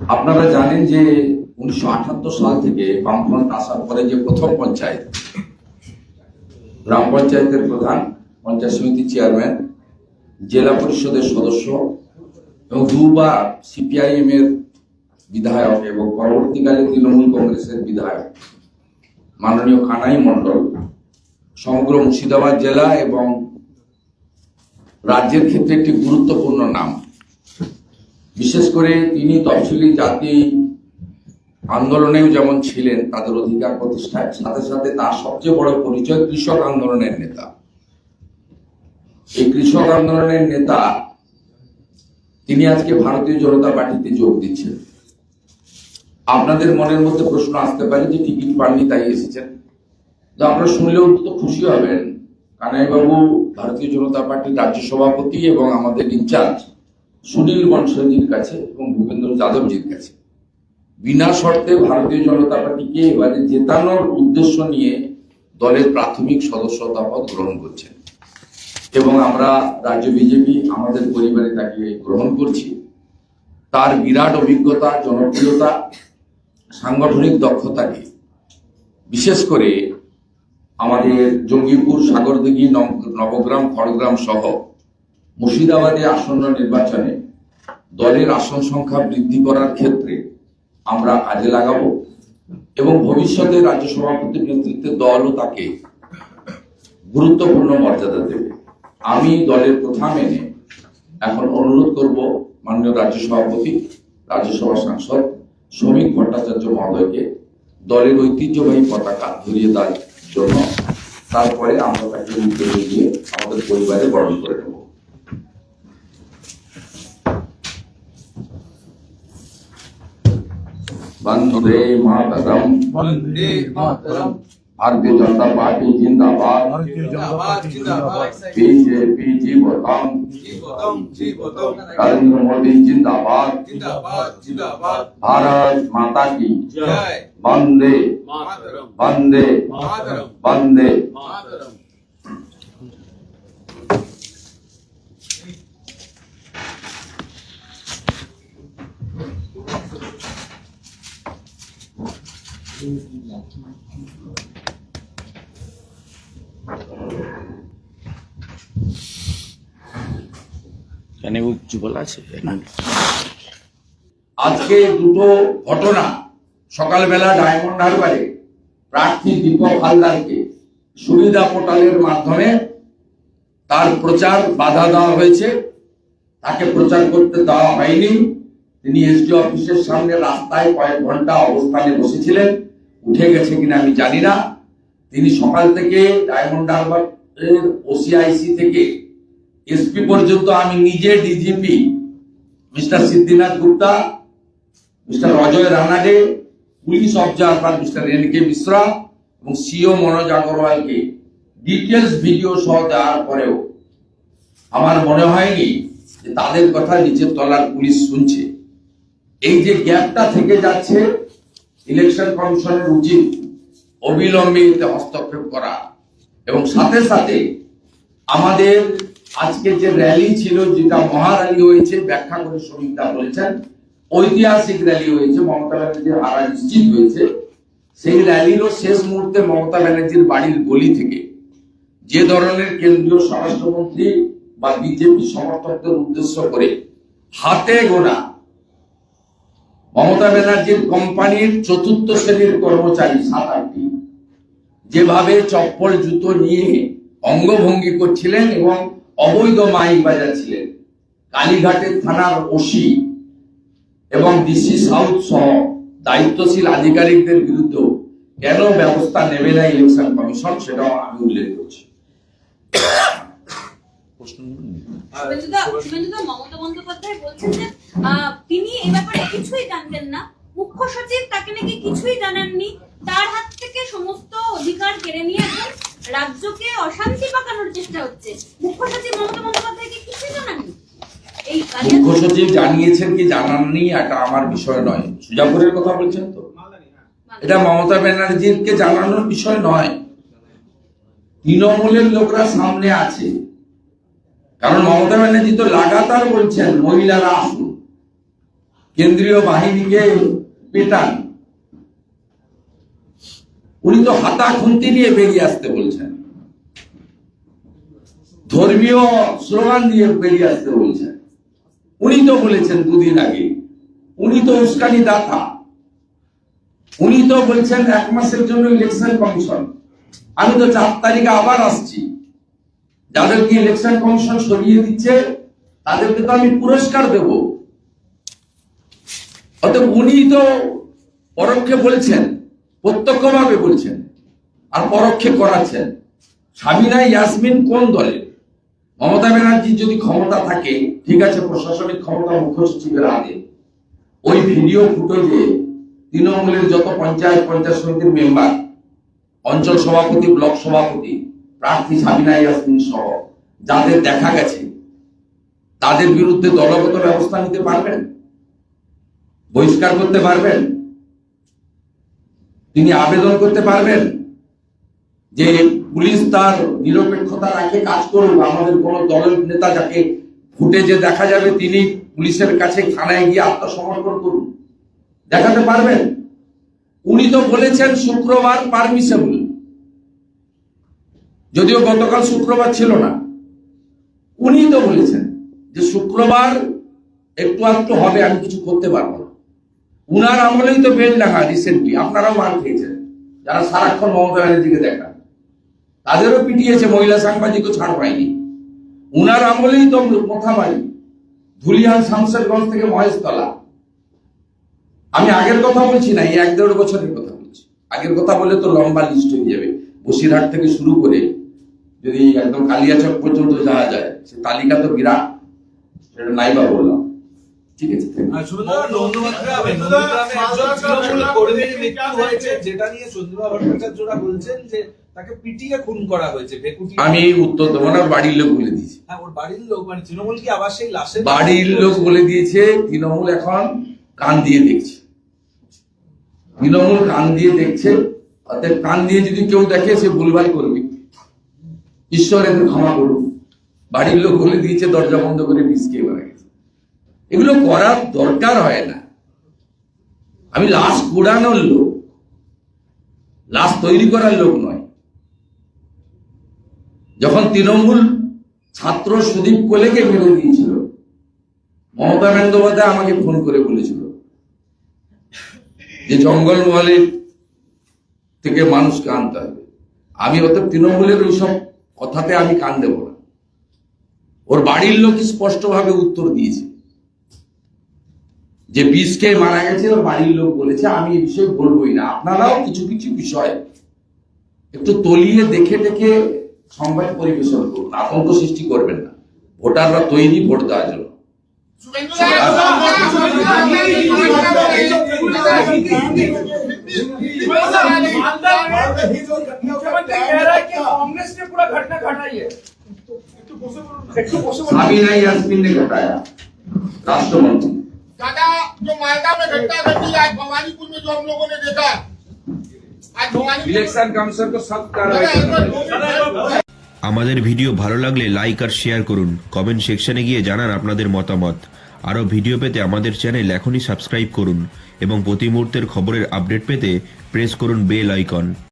আপনারা জানেন যে 1978 সাল থেকে বামফ্রন্ট আসার পরে যে প্রথম পঞ্চায়েত, গ্রাম পঞ্চায়েতের প্রধান, পঞ্চায়েত সমিতির চেয়ারম্যান, জেলা পরিষদের সদস্য এবং দুবার সিপিআইএম এর বিধায়ক এবং পরবর্তীকালে তৃণমূল কংগ্রেসের বিধায়ক মাননীয় কানাই মণ্ডল সমগ্র মুর্শিদাবাদ জেলা এবং রাজ্যের ক্ষেত্রে একটি গুরুত্বপূর্ণ নাম। বিশেষ করে তিনি তফসিলি জাতি আন্দোলনেও যেমন ছিলেন তাদের অধিকার প্রতিষ্ঠায়, সাথে সাথে তার সবচেয়ে বড় পরিচয় কৃষক আন্দোলনের নেতা। এই কৃষক আন্দোলনের নেতা তিনি আজকে ভারতীয় জনতা পার্টিতে যোগ দিচ্ছেন। আপনাদের মনের মধ্যে প্রশ্ন আসতে পারে যে টিকিট পাননি তাই এসেছেন। তো আপনারা শুনলেও তো খুশি হবেন, কানাইবাবু ভারতীয় জনতা পার্টির রাজ্য সভাপতি এবং আমাদের ইনচার্জ সুনীল বনসলজির কাছে এবং ভূপেন্দ্র যাদবজির কাছে বিনা শর্তে ভারতীয় জনতা পার্টিকে এবারে জেতানোর উদ্দেশ্য নিয়ে দলের প্রাথমিক সদস্যতা পদ গ্রহণ করছেন এবং আমরা রাজ্য বিজেপি আমাদের পরিবারে তাকে গ্রহণ করছি। তার বিরাট অভিজ্ঞতা, জনপ্রিয়তা, সাংগঠনিক দক্ষতাকে বিশেষ করে আমাদের জঙ্গিপুর, সাগরদিঘি, নবগ্রাম, খড়গ্রাম সহ মুর্শিদাবাদে আসন্ন নির্বাচনে দলের আসন সংখ্যা বৃদ্ধি করার ক্ষেত্রে আমরা কাজে লাগাবো এবং ভবিষ্যতে রাজ্য সভাপতির নেতৃত্বে দলও তাকে গুরুত্বপূর্ণ মর্যাদা দেবে। আমি দলের প্রথা মেনে এখন অনুরোধ করব মাননীয় রাজ্য সভাপতি, রাজ্যসভা সাংসদ শ্রমিক ভট্টাচার্য মহোদয়কে দলের ঐতিহ্যবাহী পতাকা ধরিয়ে দেওয়ার জন্য। তারপরে আমরা তাকে উদ্যোগে দিয়ে আমাদের পরিবারে বরণ করে নেব। বন্দে মাতরম, वंदे मातरम। भारतीय जनता पार्टी जिंदाबाद, भारतीय जनता जिंदाबाद। बीजेपी जीवोत्तम, जीवोत्तम। नरेंद्र मोदी जिंदाबाद, जिंदाबाद जिंदाबाद। भारत माता की जय। वंदे मातरम। वंदे मातरम। वंदे। मातरम। আজকে দুটো ঘটনা, সকালবেলা ডায়মন্ড হারবারে প্রার্থী দীপক হালদারকে সুবিধা পোর্টালের মাধ্যমে তার প্রচার বাধা দেওয়া হয়েছে, তাকে প্রচার করতে দেওয়া হয়নি। তিনি এসডি অফিসের সামনে রাস্তায় কয়েক ঘন্টা অবস্থানে বসেছিলেন, উঠে গেছে কিনা আমি জানি না। তিনি সকাল থেকে ডায়মন্ড হারবারের ওসিআইসি থেকে এসপি পর্যন্ত, আমি নিজে, DGP mister Siddhinath Gupta, mister Ajay Ranade, police observer mister NK. Mishra এবং সিও মনোজ আগরওয়ালকে ডিটেলস ভিডিও সহ দেওয়ার পরেও আমার মনে হয়নি যে তাদের কথা নিচের তলার পুলিশ শুনছে। এই যে গ্যাপটা থেকে যাচ্ছে, ইলেকশন কমিশনের উচিত অবিলম্বে এতে হস্তক্ষেপ করা এবং সাথে সাথে আমাদের আজকে যে র্যালি ছিল, যেটা মহা র্যালি হয়েছে, ব্যাখ্যা করে শ্রমিকরা বলেছেন ঐতিহাসিক র্যালি হয়েছে, মমতা ব্যানার্জির হারা নিশ্চিত হয়েছে। সেই র্যালিরও শেষ মুহূর্তে মমতা ব্যানার্জির বাড়ির গলি থেকে যে ধরনের কেন্দ্রীয় স্বরাষ্ট্রমন্ত্রী বা বিজেপি সমর্থকদের উদ্দেশ্য করে হাতে গোনা মমতা ব্যানার্জির কোম্পানির চতুর্থ শ্রেণীর কর্মচারী 7-8টি যেভাবে চপ্পল জুতো নিয়ে অঙ্গভঙ্গি করছিলেন এবং অবৈধ মাইক বাজাচ্ছিলেন, কালীঘাটের থানার ওসি এবং ডিসি সাউথ সহ দায়িত্বশীল আধিকারিকদের বিরুদ্ধে কেন ব্যবস্থা নেবে না ইলেকশন কমিশন, সেটাও আমি উল্লেখ করছি। মমতা বন্দ্যোপাধ্যায় বলছেন যে তিনি এই ব্যাপারে কিছুই জানতেন না, মুখ্য সচিব তাকে নাকি কিছুই জানাননি, তার হাত থেকে সমস্ত অধিকার কেড়ে নিয়ে এখন রাজ্যকে অশান্তি পাকানোর চেষ্টা হচ্ছে। মুখ্য সচিব মমতা বন্দ্যোপাধ্যায়কে কিছুই জানাননি। মুখ্য সচিব জানিয়েছেন কি জানাননি এটা আমার বিষয় নয়। সুজাপুরের কথা বলছেন তো, এটা মমতা ব্যানার্জিকে জানানোর বিষয় নয়। তৃণমূলের লোকরা সামনে আছে, কারণ মমতা ব্যানার্জি তো লাগাতার বলছেন মহিলারা আসুন, কেন্দ্রীয় বাহিনীকে পেটান, উনি তো হাতা খুন্তি নিয়ে বেরিয়ে আসতে বলছেন, ধর্মীয় স্লোগান দিয়ে বেরিয়ে আসতে বলছেন। উনি তো বলেছেন দুদিন আগে, উনি তো উস্কানি দাতা, উনি তো বলছেন 1 মাসের জন্য ইলেকশন কমিশন। আমি তো 4 তারিখে আবার আসছি, যাদেরকে ইলেকশন কমিশন সরিয়ে দিচ্ছে তাদেরকে তো আমি পুরস্কার দেব। অতএব উনি তো পরোক্ষে বলছেন, প্রত্যক্ষভাবে বলছেন আর পরোক্ষে করাচ্ছেন। সাবিনা ইয়াসমিন কোন দলের? মমতা ব্যানার্জির যদি ক্ষমতা থাকে ঠিক আছে, প্রশাসনিক ক্ষমতা মুখ্য সচিবের হাতে। ওই ভিডিও ফুটেজে তৃণমূলের যত পঞ্চায়েত সমিতির মেম্বার, অঞ্চল সভাপতি, ব্লক সভাপতি, প্রার্থী সাবিনা ইয়াসমিন সহ যাদের দেখা গেছে তাদের বিরুদ্ধে দলগত ব্যবস্থা নিতে পারবেন? বহিষ্কার করতে পারবেন? তিনি আবেদন করতে পারবেন যে পুলিশ তার নিরপেক্ষতা রাখে কাজ করুক, আমাদের কোন দলের নেতা যাকে ফুটেজে দেখা যাবে তিনি পুলিশের কাছে থানায় গিয়ে আত্মসমর্পণ করুন? দেখাতে পারবেন? উনি তো বলেছেন শুক্রবার পারমিশন, যদিও গতকাল শুক্রবার ছিল না। উনি তো বলেছেন যে শুক্রবার একটু একটু হবে, আমি কিছু করতে পারবো না। উনার আমলেই তো বেলডাঙ্গা রিসেন্টলি, আপনারাও মার খেয়েছেন যারা সারাক্ষণ মমতা ব্যানার্জিকে দেখান, তাদেরও পিটিয়েছে, মহিলা সাংবাদিকও ছাড় পায়নি। উনার আমলেই তো মোথাবাড়ি, ধুলিয়ান, শামশেরগঞ্জ থেকে মহেশতলা। আমি আগের কথা বলছি না, এই 1-1.5 বছরের কথা বলছি। আগের কথা বলে তো লম্বা লিস্ট হয়ে যাবে, বসিরহাট থেকে শুরু করে যদি একদম কালিয়াচক পর্যন্ত যাওয়া যায়, সে তালিকা তো বিরাট, সেটা নাইবা বললাম। ঠিক আছে, যেটা নিয়ে সন্দীপা ভট্টাচার্যরা বলছেন যে তাকে পিটিয়ে খুন করা হয়েছে। আমি উত্তর দেবো না, বাড়ির লোক বলে দিয়েছে। হ্যাঁ, ওর বাড়ির লোক মানে তৃণমূল কি আবার সেই লাশের বাড়ির লোক বলে দিয়েছে। তৃণমূল এখন কান দিয়ে দেখছে, তৃণমূল কান দিয়ে দেখছে। অর্থাৎ কান দিয়ে যদি কেউ দেখে সে ভুলভাল করবে, ঈশ্বর এদের ক্ষমা করুন। বাড়ির লোক বলে দিয়েছে, দরজা বন্ধ করে বিষ খেয়ে মারা গেছে। এগুলো করার দরকার হয় না। আমি লাশ কুড়ানোর লোক, লাশ তৈরি করার লোক নয়। যখন তৃণমূল ছাত্র সুদীপ কোলেকে মেরে দিয়েছিল, মমতা বন্দ্যোপাধ্যায় আমাকে ফোন করে বলেছিল যে জঙ্গলমহলের থেকে মানুষকে আনতে হবে। আমি অর্থাৎ তৃণমূলের ওইসব কথাতে আমি কান দেব না। ওর বাড়ির লোক স্পষ্টভাবে উত্তর দিয়েছে যে বিষ খেয়ে মারা গেছে, ওর বাড়ির লোক বলেছে। আমি এই বিষয়ে বলবোই না। আপনারাও কিছু কিছু বিষয় একটু তলিয়ে দেখে দেখে সংবাদ পরিবেশন করুন, আতঙ্ক সৃষ্টি করবেন না। ভোটাররা তৈরি ভোট দেওয়ার জন্য। साबिना यास्मीन ने घटाया, राष्ट्रमंत्री। दादा, जो मालदा में घटना घटी आज भवानीपुर में, जो हम लोगों ने देखा आज भवानीपुर इलेक्शन कमीशन को सख्त कार्रवाई करना। আমাদের ভিডিও ভালো লাগলে লাইক আর শেয়ার করুন, কমেন্ট সেকশনে গিয়ে জানান আপনাদের মতামত। আরও ভিডিও পেতে আমাদের চ্যানেল এখনই সাবস্ক্রাইব করুন এবং প্রতি মুহূর্তের খবরের আপডেট পেতে প্রেস করুন বেল আইকন।